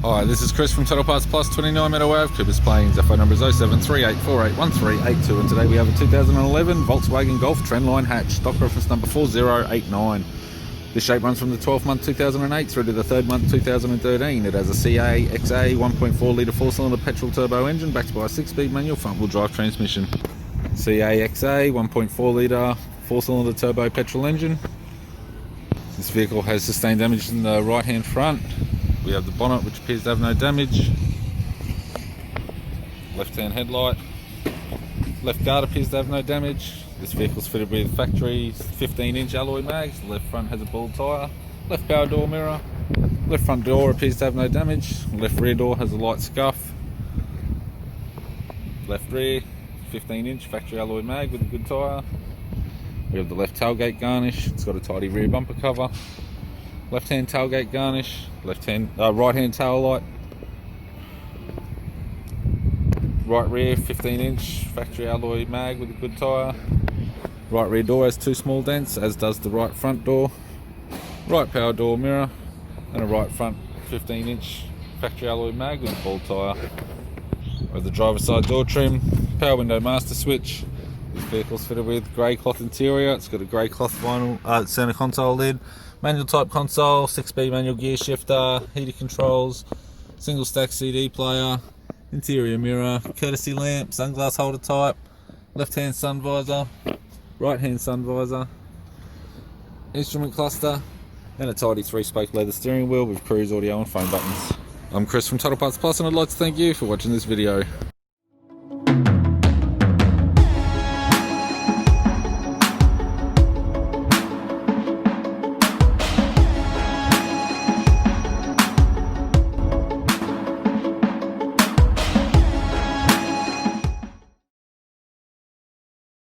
Hi, this is Chris from Total Parts Plus, 29 Meadow Ave, Coopers Plains. Our phone number is 0738481382, and today we have a 2011 Volkswagen Golf Trendline hatch, stock reference number 4089. This shape runs from the 12th month 2008 through to the 3rd month 2013. It has a CAXA 1.4 litre 4-cylinder petrol turbo engine backed by a 6-speed manual front-wheel drive transmission. CAXA 1.4 litre 4-cylinder turbo petrol engine. This vehicle has sustained damage in the right-hand front. We have the bonnet, which appears to have no damage. Left-hand headlight. Left guard appears to have no damage. This vehicle is fitted with factory 15-inch alloy mags. The left front has a bald tyre. Left power door mirror. Left front door appears to have no damage. Left rear door has a light scuff. Left rear, 15-inch factory alloy mag with a good tyre. We have the left tailgate garnish. It's got a tidy rear bumper cover. Left-hand tailgate garnish. Right-hand tail light. Right rear 15-inch factory alloy mag with a good tyre. Right rear door has 2 small dents, as does the right front door. Right power door mirror and a right front 15-inch factory alloy mag with a bald tyre. We have the driver's side door trim, power window master switch. This vehicle's fitted with grey cloth interior. It's got a grey cloth vinyl centre console lid, manual type console, 6-speed manual gear shifter, heater controls, single stack CD player, interior mirror, courtesy lamp, sunglass holder type, left hand sun visor, right hand sun visor, instrument cluster, and a tidy 3-spoke leather steering wheel with cruise audio and phone buttons. I'm Chris from Total Parts Plus, and I'd like to thank you for watching this video.